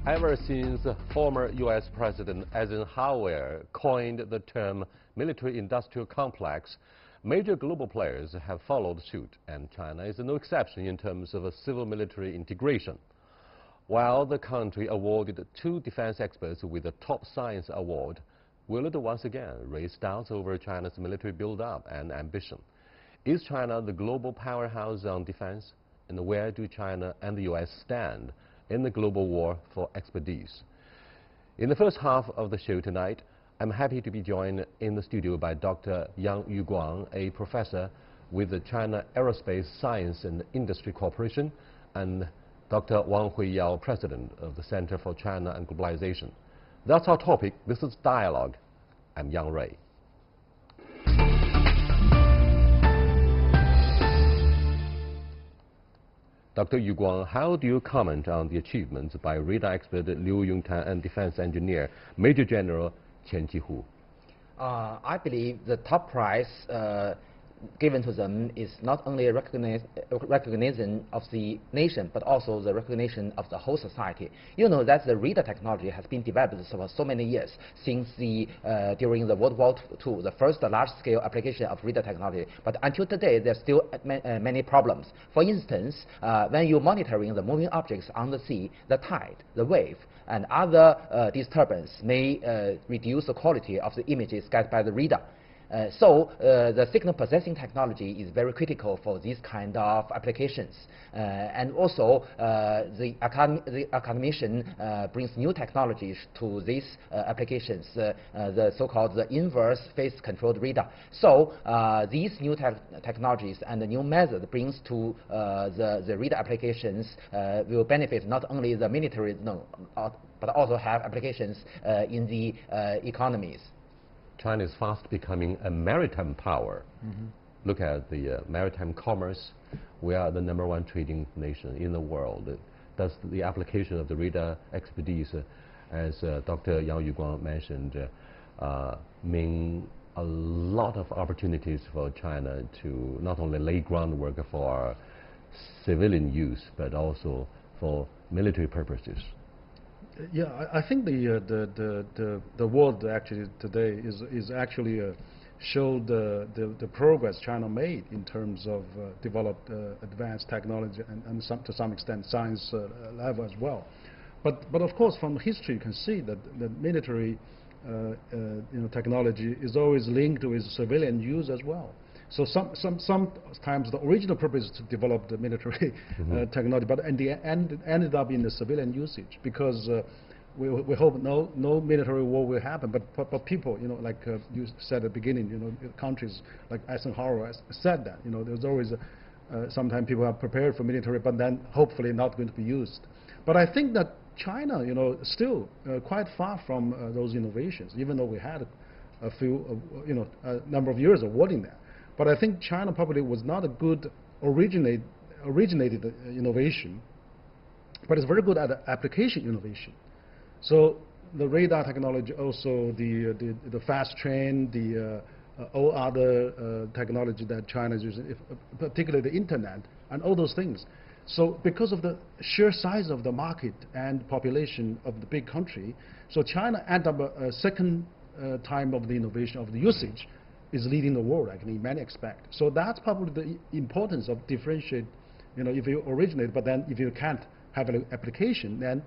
Ever since former U.S. President Eisenhower coined the term military-industrial complex, major global players have followed suit, and China is no exception in terms of civil-military integration. While the country awarded 2 defense experts with the top science award, will it once again raise doubts over China's military build-up and ambition? Is China the global powerhouse on defense? And where do China and the U.S. stand in the global war for expertise? In the first half of the show tonight, I'm happy to be joined in the studio by Dr. Yang Yuguang, a professor with the China Aerospace Science and Industry Corporation, and Dr. Wang Huiyao, president of the Center for China and Globalization. That's our topic. This is Dialogue. I'm Yang Ray. Dr. Yuguang, how do you comment on the achievements by radar expert Liu Yongtan and defense engineer Major General Qian Jihu? I believe the top prize given to them is not only a recognition of the nation, but also the recognition of the whole society. You know that the radar technology has been developed for so many years, since during the World War II, the first large-scale application of radar technology. But until today, there's still many problems. For instance, when you're monitoring the moving objects on the sea, the tide, the wave, and other disturbance may reduce the quality of the images gathered by the radar. So the signal processing technology is very critical for these kind of applications. And also the academician brings new technologies to these applications, the so-called the inverse phase controlled radar. So these new technologies and the new method brings to the radar applications will benefit not only the military, but also have applications in the economies. China is fast becoming a maritime power. Mm-hmm. Look at the maritime commerce. We are the #1 trading nation in the world. Does the application of the radar expertise, as Dr. Yang Yuguang mentioned, mean a lot of opportunities for China to not only lay groundwork for civilian use, but also for military purposes? Yeah, I think the world actually today is actually showed the progress China made in terms of developed advanced technology and to some extent science level as well. But of course, from history you can see that the military technology is always linked with civilian use as well. So sometimes the original purpose is to develop the military technology, but in the end it ended up in the civilian usage, because we hope no military war will happen. But people, like you said at the beginning, countries like Eisenhower said that, there's always sometimes people are prepared for military, but then hopefully not going to be used. But I think that China, still quite far from those innovations, even though we had a few, a number of years awarding that. But I think China probably was not a good originated innovation, but it's very good at application innovation. So the radar technology, also the fast train, all other technology that China is using, particularly the internet and all those things. So because of the sheer size of the market and population of the big country, so China ended up a second time of the innovation of the usage is leading the world, actually, in many aspects. So that's probably the importance of differentiate, if you originate, but then if you can't have an application, then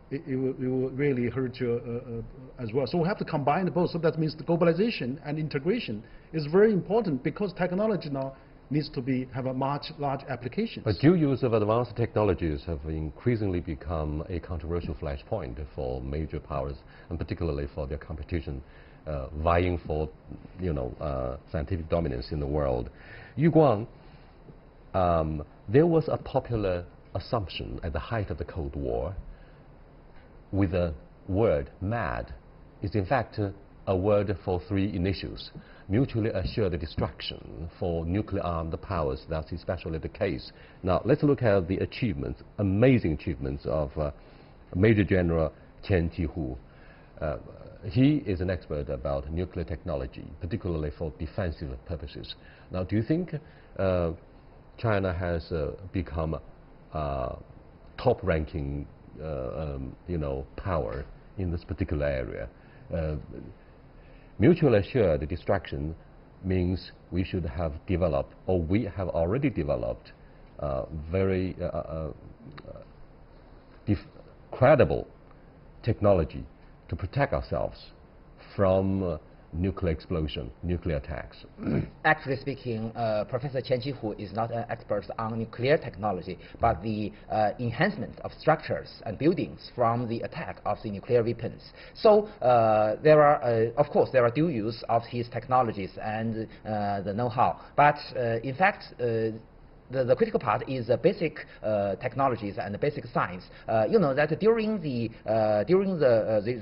it will really hurt you as well. So we have to combine both. So that means the globalization and integration is very important, because technology now needs to have a large applications. But due use of advanced technologies have increasingly become a controversial flashpoint for major powers, and particularly for their competition, vying for, scientific dominance in the world. Yuguang, there was a popular assumption at the height of the Cold War, with the word MAD is in fact a word for 3 initials: mutually assured destruction. For nuclear-armed powers, that's especially the case. Now, let's look at the achievements, amazing achievements of Major General Qian Jihu. He is an expert about nuclear technology, particularly for defensive purposes. Now, do you think China has become top-ranking power in this particular area. Mutually assured destruction means we should have developed, or we have already developed, very credible technology to protect ourselves from nuclear explosion, nuclear attacks. Actually speaking, Professor Chen Qihu is not an expert on nuclear technology, but the enhancement of structures and buildings from the attack of the nuclear weapons. So there are, of course, there are dual use of his technologies and the know-how. But in fact, the critical part is the basic technologies and the basic science. You know that during the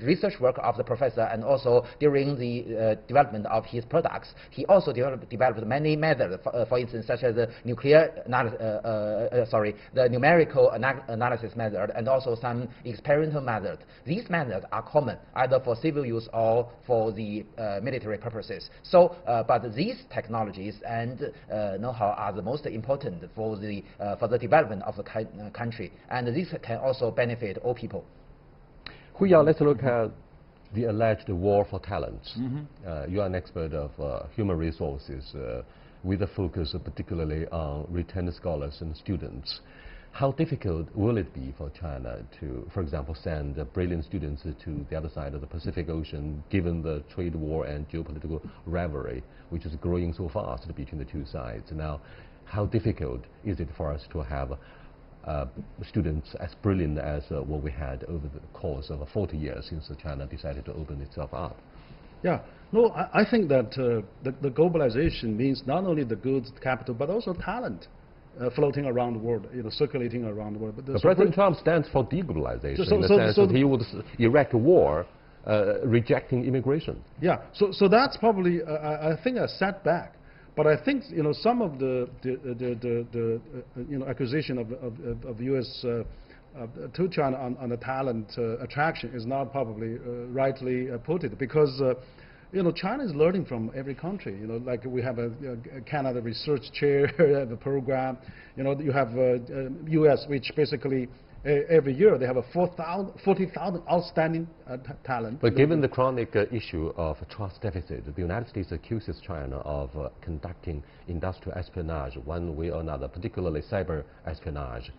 research work of the professor and also during the development of his products, he also developed many methods. For instance, such as the the numerical analysis method and also some experimental methods. These methods are common either for civil use or for the military purposes. So, but these technologies and know-how are the most important for the development of the country, and this can also benefit all people. Hu Yao, let's look at the alleged war for talents. You are an expert of human resources with a focus particularly on retained scholars and students. How difficult will it be for China to, for example, send brilliant students to the other side of the Pacific Ocean, given the trade war and geopolitical rivalry, which is growing so fast between the two sides? Now, how difficult is it for us to have students as brilliant as what we had over the course of 40 years since China decided to open itself up? Yeah, no, I think that the globalization means not only the goods, capital, but also talent floating around the world, circulating around the world. But President Trump stands for deglobalization in the sense that he would erect a war rejecting immigration. Yeah, so that's probably, I think, a setback. But I think some of the accusation of U.S. To China on the talent attraction is not probably rightly put it, because China is learning from every country. Like we have a Canada research chair the program. You have U.S. which basically every year they have a 40,000 outstanding talent. But given the chronic issue of trust deficit, the United States accuses China of conducting industrial espionage one way or another, particularly cyber espionage.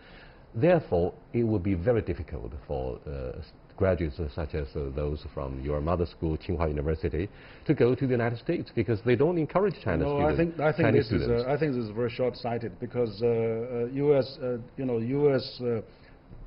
Therefore, it will be very difficult for graduates such as those from your mother school, Tsinghua University, to go to the United States, because they don't encourage Chinese students. I think this is very short-sighted, because U.S.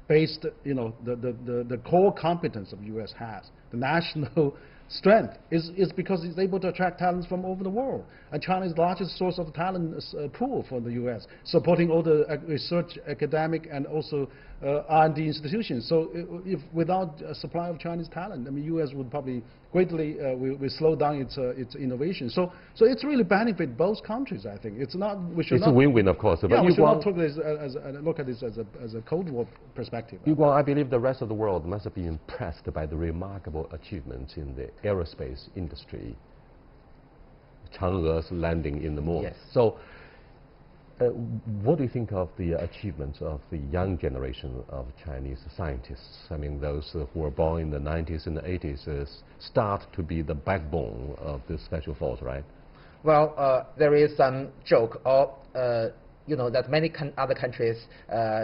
based, the core competence of U.S. has, the national strength, is because it's able to attract talents from over the world. And China is the largest source of talent pool for the U.S., supporting all the research, academic, and also R&D institutions. So if without a supply of Chinese talent, I mean, U.S. would probably greatly will slow down its innovation. So it's really benefit both countries, I think. It's not, we should it's a win-win, of course. Yeah, we should not look at this as a Cold War perspective. Well, I believe the rest of the world must be impressed by the remarkable achievements in the aerospace industry. Chang'e's landing in the moon. Yes. So, what do you think of the achievements of the young generation of Chinese scientists? I mean, those who were born in the 90s and the 80s start to be the backbone of this special force, right? Well, there is some joke or that many other countries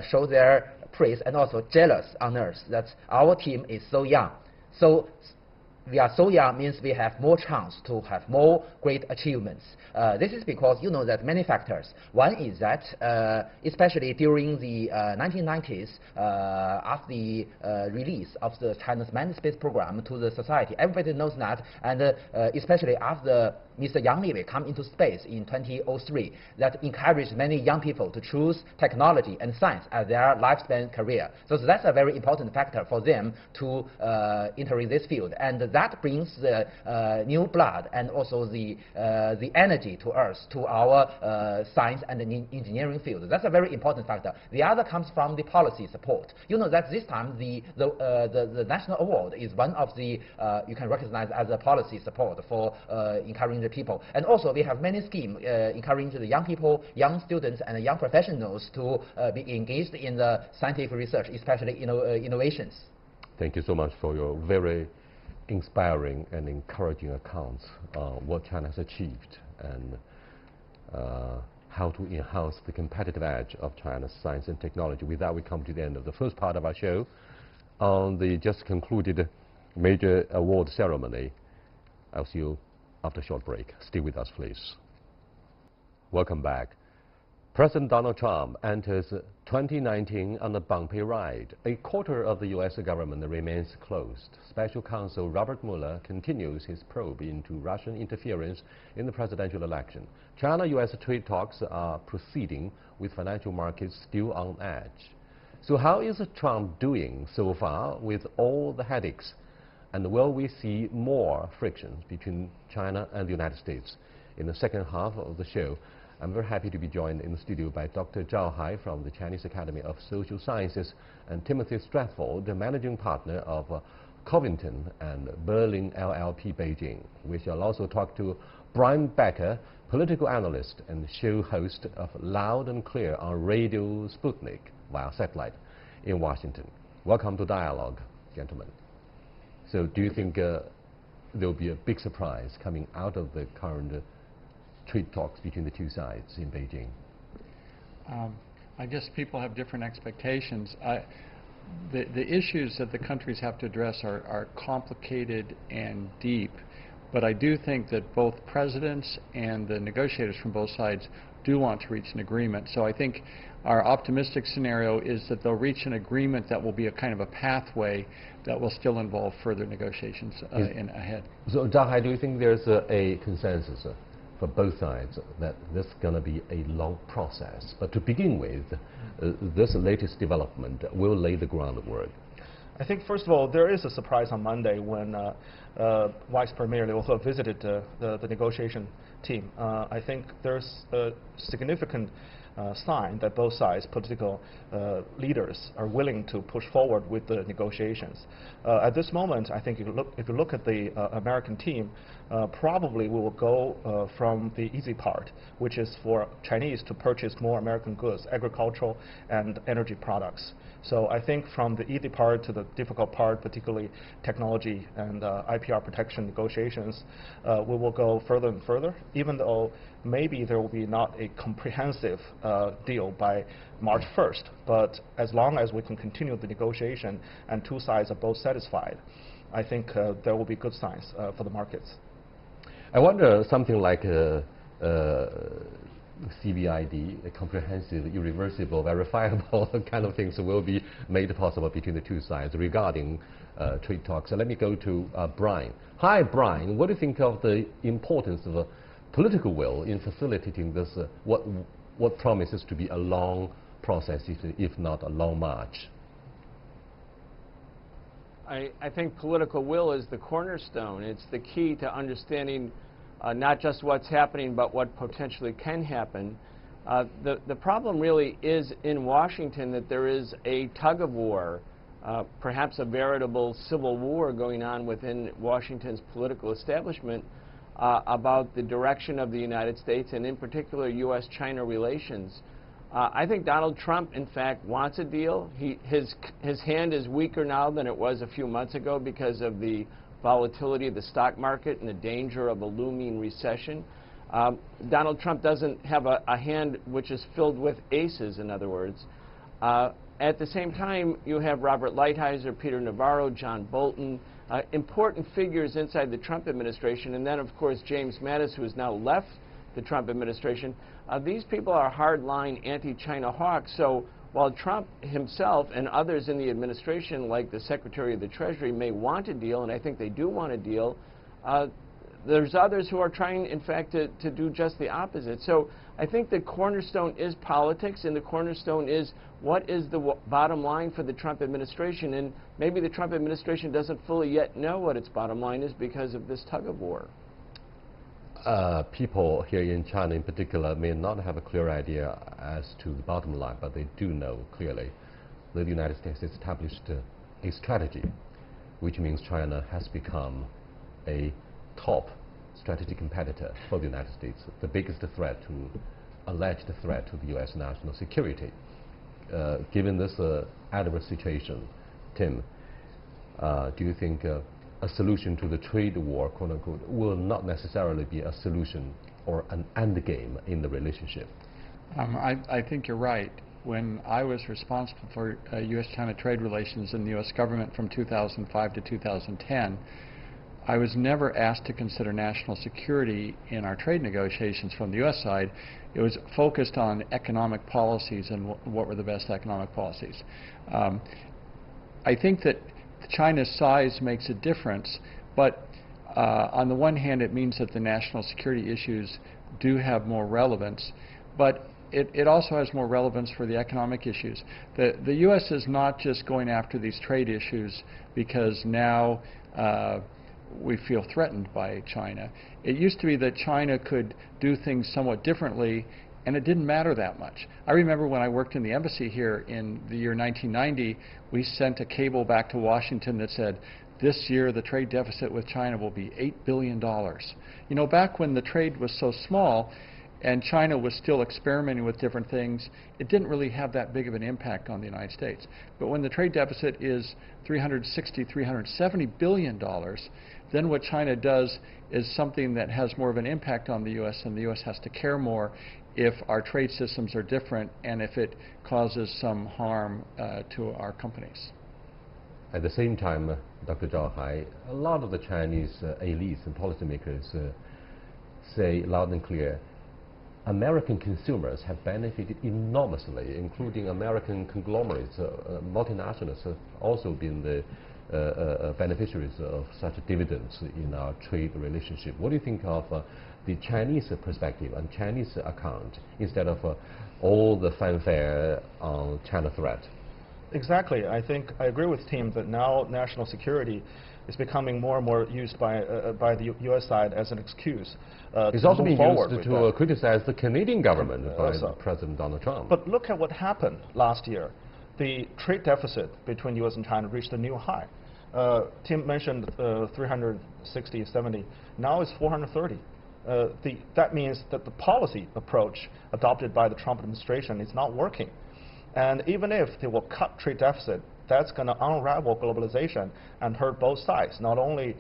show their praise and also jealous on us that our team is so young. So we are so young means we have more chance to have more great achievements. This is because that many factors. One is that especially during the 1990s, after the release of the China's manned space program to the society, everybody knows that, and especially after Mr. Yang Liwei come into space in 2003, that encouraged many young people to choose technology and science as their lifespan career. So that's a very important factor for them to enter in this field, and that brings the new blood and also the energy to us, to our science and engineering field. That's a very important factor. The other comes from the policy support. That this time the national award is one of the you can recognize as a policy support for encouraging the people. And also, we have many schemes encouraging the young people, young students, and young professionals to be engaged in the scientific research, especially innovations. Thank you so much for your very inspiring and encouraging accounts on what China has achieved and how to enhance the competitive edge of China's science and technology. With that, we come to the end of the first part of our show on the just concluded major award ceremony. I'll see you after a short break. Stay with us, please. Welcome back. President Donald Trump enters 2019 on a bumpy ride. A quarter of the U.S. government remains closed. Special counsel Robert Mueller continues his probe into Russian interference in the presidential election. China-U.S. trade talks are proceeding with financial markets still on edge. So how is Trump doing so far with all the headaches? And will we see more frictions between China and the United States? In the second half of the show, I'm very happy to be joined in the studio by Dr. Zhao Hai from the Chinese Academy of Social Sciences and Timothy Stratford, the managing partner of Covington and Berlin LLP Beijing. We shall also talk to Brian Becker, political analyst and show host of Loud and Clear on Radio Sputnik via satellite in Washington. Welcome to Dialogue, gentlemen. So do you think there will be a big surprise coming out of the current trade talks between the two sides in Beijing? I guess people have different expectations. The issues that the countries have to address are complicated and deep, but I do think that both presidents and the negotiators from both sides do want to reach an agreement. So I think our optimistic scenario is that they'll reach an agreement that will be a kind of a pathway that will still involve further negotiations ahead. So, Zhao Hai, do you think there's a consensus for both sides that this is going to be a long process? But to begin with, this latest development will lay the groundwork. I think, first of all, there is a surprise on Monday when Vice Premier Liu He visited the negotiation team. I think there's a significant sign that both sides, political leaders, are willing to push forward with the negotiations. At this moment, I think if you look at the American team, probably we will go from the easy part, which is for Chinese to purchase more American goods, agricultural and energy products. So I think from the easy part to the difficult part, particularly technology and IPR protection negotiations, we will go further and further, even though maybe there will be not a comprehensive deal by March 1st. But as long as we can continue the negotiation and two sides are both satisfied, I think there will be good signs for the markets. I wonder something like CVID, a comprehensive, irreversible, verifiable kind of things will be made possible between the two sides regarding trade talks. So let me go to Brian. Hi, Brian. What do you think of the importance of political will in facilitating this, what promises to be a long process, if not a long march? I think political will is the cornerstone. It's the key to understanding not just what's happening, but what potentially can happen. The problem really is in Washington that there is a tug of war, perhaps a veritable civil war going on within Washington's political establishment about the direction of the United States and in particular U.S.-China relations. I think Donald Trump, in fact, wants a deal. His hand is weaker now than it was a few months ago because of the volatility of the stock market and the danger of a looming recession. Donald Trump doesn't have a hand which is filled with aces, in other words. At the same time, you have Robert Lighthizer, Peter Navarro, John Bolton, important figures inside the Trump administration, and then, of course, James Mattis, who has now left the Trump administration. These people are hardline anti-China hawks, so while Trump himself and others in the administration, like the Secretary of the Treasury, may want a deal, and I think they do want a deal, there's others who are trying, in fact, to do just the opposite. So I think the cornerstone is politics, and the cornerstone is what is the bottom line for the Trump administration, and maybe the Trump administration doesn't fully yet know what its bottom line is because of this tug of war. People here in China in particular may not have a clear idea as to the bottom line, but they do know clearly that the United States has established a strategy, which means China has become a top strategic competitor for the United States, the biggest alleged threat to the U.S. national security. Given this adverse situation, Tim, do you think a solution to the trade war, quote unquote, will not necessarily be a solution or an end game in the relationship? I think you're right. When I was responsible for U.S.-China trade relations in the U.S. government from 2005 to 2010, I was never asked to consider national security in our trade negotiations from the U.S. side. It was focused on economic policies and what were the best economic policies. I think that China's size makes a difference, but on the one hand it means that the national security issues do have more relevance, but it also has more relevance for the economic issues. The U.S. is not just going after these trade issues because now we feel threatened by China. It used to be that China could do things somewhat differently and it didn't matter that much. I remember when I worked in the embassy here in the year 1990, we sent a cable back to Washington that said, this year the trade deficit with China will be $8 billion. You know, back when the trade was so small and China was still experimenting with different things, it didn't really have that big of an impact on the United States. But when the trade deficit is $370 billion, then what China does is something that has more of an impact on the U.S., and the U.S. has to care more if our trade systems are different and if it causes some harm to our companies. At the same time, Dr. Zhao Hai, a lot of the Chinese elites and policymakers say loud and clear, American consumers have benefited enormously, including American conglomerates. Multinationals have also been the beneficiaries of such dividends in our trade relationship. What do you think of the Chinese perspective and Chinese account instead of all the fanfare on China threat? Exactly. I think I agree with Tim that now national security is becoming more and more used by the U.S. side as an excuse. It's also being used to criticize the Canadian government by President Donald Trump. But look at what happened last year. The trade deficit between U.S. and China reached a new high. Tim mentioned 360, 70. Now it's 430. That means that the policy approach adopted by the Trump administration is not working. And even if they will cut trade deficit, that's going to unravel globalization and hurt both sides, not only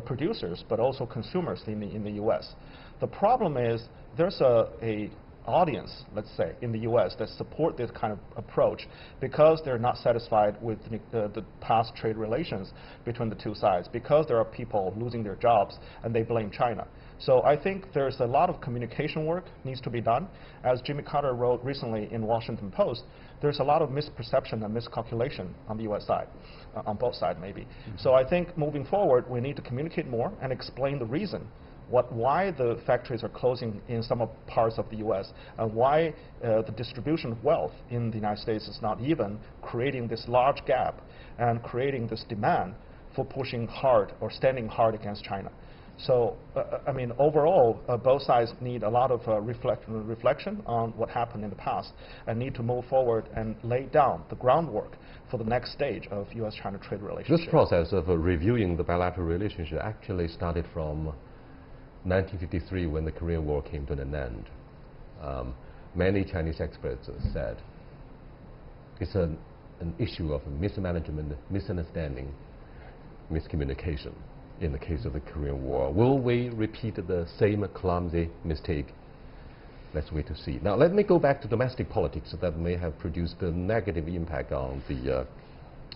producers but also consumers in the U.S. The problem is there's a audience, let's say, in the U.S. that support this kind of approach because they're not satisfied with the past trade relations between the two sides, because there are people losing their jobs and they blame China. So I think there's a lot of communication work needs to be done. As Jimmy Carter wrote recently in Washington Post, there's a lot of misperception and miscalculation on the U.S. side, on both sides maybe. Mm-hmm. So I think moving forward, we need to communicate more and explain the reason why the factories are closing in some parts of the U.S. and why the distribution of wealth in the United States is not even, creating this large gap and creating this demand for pushing hard or standing hard against China. So, I mean, overall, both sides need a lot of reflection on what happened in the past and need to move forward and lay down the groundwork for the next stage of U.S.-China trade relationship. This process of reviewing the bilateral relationship actually started from 1953 when the Korean War came to an end. Many Chinese experts said it's an issue of mismanagement, misunderstanding, miscommunication. In the case of the Korean War, will we repeat the same clumsy mistake? Let's wait to see. Now, let me go back to domestic politics that may have produced a negative impact on the,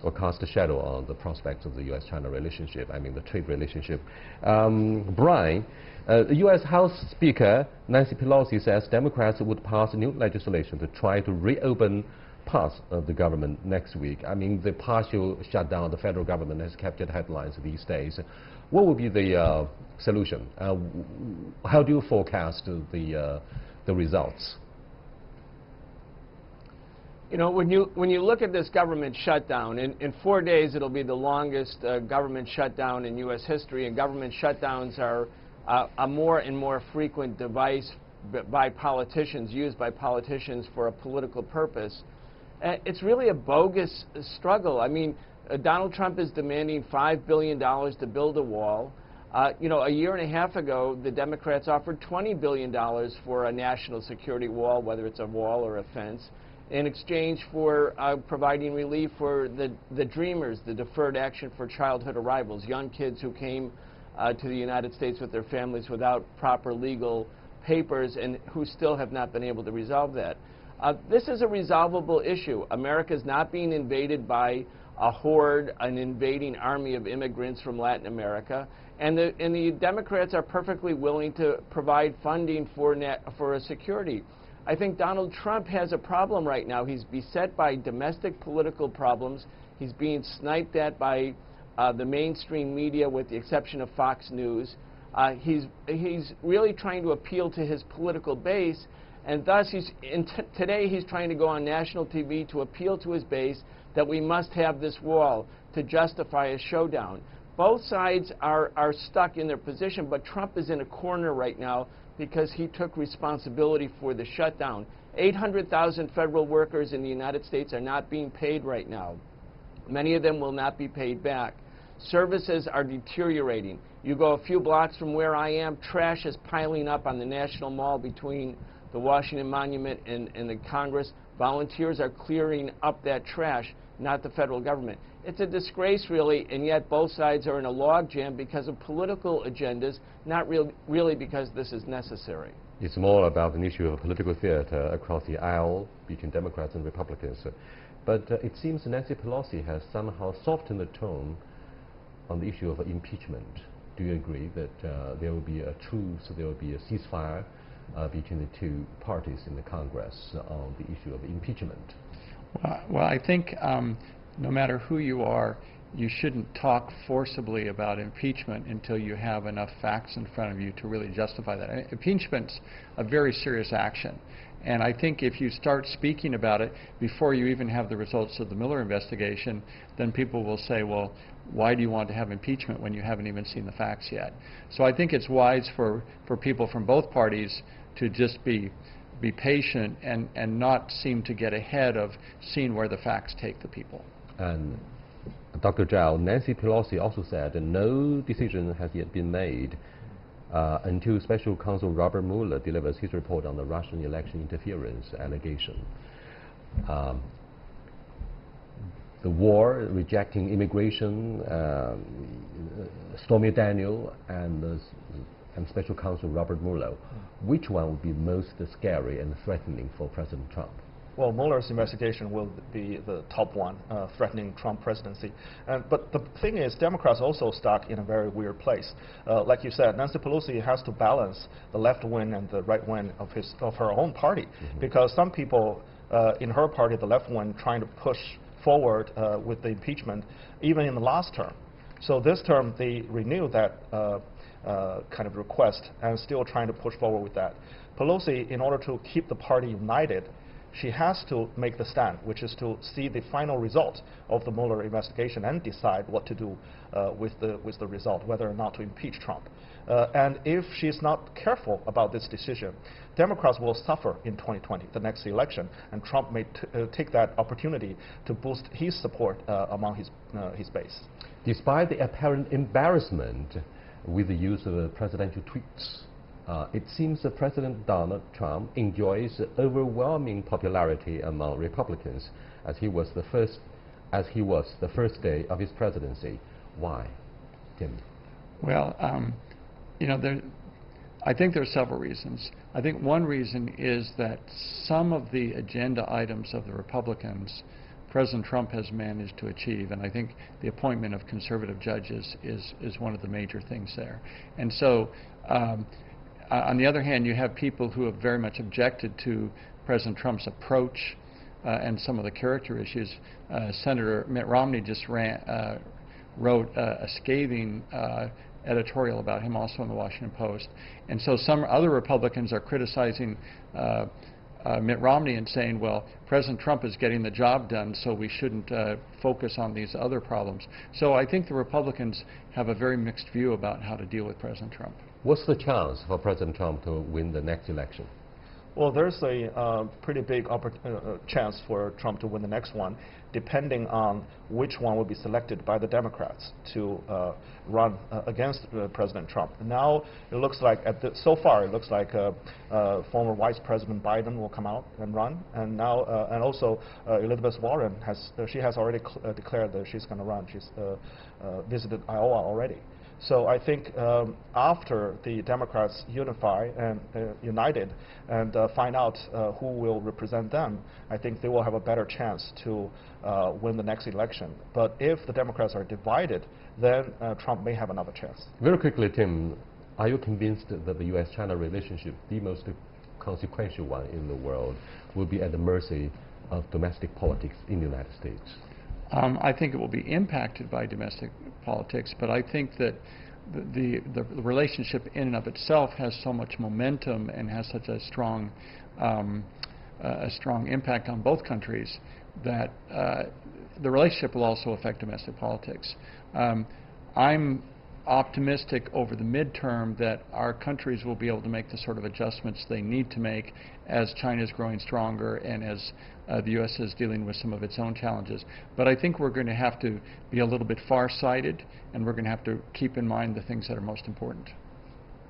or cast a shadow on the prospects of the U.S.-China relationship, I mean the trade relationship. Brian, the U.S. House Speaker Nancy Pelosi says Democrats would pass new legislation to try to reopen parts of the government next week. I mean, the partial shutdown of the federal government has captured headlines these days. What would be the solution? How do you forecast the results? You know, when you look at this government shutdown, in 4 days it'll be the longest government shutdown in U.S. history, and government shutdowns are a more and more frequent device by politicians, used by politicians for a political purpose. It's really a bogus struggle. I mean, Donald Trump is demanding $5 billion to build a wall. You know, a year and a half ago, the Democrats offered $20 billion for a national security wall, whether it's a wall or a fence, in exchange for providing relief for the dreamers, the deferred action for childhood arrivals, young kids who came to the United States with their families without proper legal papers and who still have not been able to resolve that. This is a resolvable issue. America is not being invaded by a horde, an invading army of immigrants from Latin America, and the Democrats are perfectly willing to provide funding for a security. I think Donald Trump has a problem right now. He's beset by domestic political problems. He's being sniped at by the mainstream media, with the exception of Fox News. He's really trying to appeal to his political base, and thus today he's trying to go on national TV to appeal to his base that we must have this wall to justify a showdown. Both sides are stuck in their position, but Trump is in a corner right now because he took responsibility for the shutdown. 800,000 federal workers in the United States are not being paid right now. Many of them will not be paid back. Services are deteriorating. You go a few blocks from where I am, trash is piling up on the National Mall between the Washington Monument and the Congress. Volunteers are clearing up that trash, not the federal government. It's a disgrace, really, and yet both sides are in a logjam because of political agendas, not really because this is necessary. It's more about an issue of political theater across the aisle between Democrats and Republicans. But it seems Nancy Pelosi has somehow softened the tone on the issue of impeachment. Do you agree that there will be a truce, there will be a ceasefire between the two parties in the Congress on the issue of impeachment? Well, I think no matter who you are, you shouldn't talk forcibly about impeachment until you have enough facts in front of you to really justify that. Impeachment's a very serious action. And I think if you start speaking about it before you even have the results of the Mueller investigation, then people will say, well, why do you want to have impeachment when you haven't even seen the facts yet? So I think it's wise for people from both parties to just be patient and not seem to get ahead of seeing where the facts take the people. And Dr. Zhao, Nancy Pelosi also said that no decision has yet been made until Special Counsel Robert Mueller delivers his report on the Russian election interference allegation. The war, rejecting immigration, Stormy Daniels, and Special Counsel Robert Mueller, which one would be most scary and threatening for President Trump? Well, Mueller's investigation will be the top one, threatening Trump presidency. But the thing is, Democrats also stuck in a very weird place. Like you said, Nancy Pelosi has to balance the left wing and the right wing of her own party, because some people in her party, the left wing, trying to push forward with the impeachment, even in the last term. So this term, they renew that kind of request and still trying to push forward with that. Pelosi, in order to keep the party united, she has to make the stand, which is to see the final result of the Mueller investigation and decide what to do with the result, whether or not to impeach Trump. And if she's not careful about this decision, Democrats will suffer in 2020, the next election, and Trump may take that opportunity to boost his support among his base. Despite the apparent embarrassment with the use of presidential tweets, it seems that President Donald Trump enjoys overwhelming popularity among Republicans, as he was the first day of his presidency. Why, Tim? Well, you know, I think there are several reasons. I think one reason is that some of the agenda items of the Republicans, President Trump has managed to achieve, and I think the appointment of conservative judges is one of the major things there. And so, on the other hand, you have people who have very much objected to President Trump's approach and some of the character issues. Senator Mitt Romney just wrote a scathing editorial about him also in the Washington Post. And so some other Republicans are criticizing Mitt Romney and saying, well, President Trump is getting the job done, so we shouldn't focus on these other problems. So I think the Republicans have a very mixed view about how to deal with President Trump. What's the chance for President Trump to win the next election? Well, there's a pretty big chance for Trump to win the next one, depending on which one will be selected by the Democrats to run against President Trump. Now, it looks like, so far, it looks like former Vice President Biden will come out and run, and now, and also Elizabeth Warren she has already declared that she's going to run. She's visited Iowa already. So I think after the Democrats unify and united and find out who will represent them, I think they will have a better chance to win the next election. But if the Democrats are divided, then Trump may have another chance. Very quickly, Tim, are you convinced that the U.S.-China relationship, the most consequential one in the world, will be at the mercy of domestic politics in the United States? I think it will be impacted by domestic politics, but I think that the relationship in and of itself has so much momentum and has such a strong impact on both countries that the relationship will also affect domestic politics. I'm optimistic over the midterm that our countries will be able to make the sort of adjustments they need to make as China is growing stronger and as the U.S. is dealing with some of its own challenges. But I think we're going to have to be a little bit far-sighted, and we're going to have to keep in mind the things that are most important.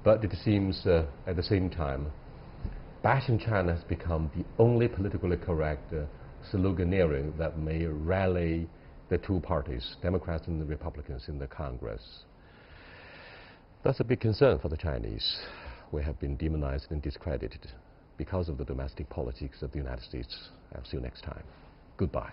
But it seems at the same time, bashing China has become the only politically correct sloganeering that may rally the two parties, Democrats and the Republicans in the Congress. That's a big concern for the Chinese. We have been demonized and discredited because of the domestic politics of the United States. I'll see you next time. Goodbye.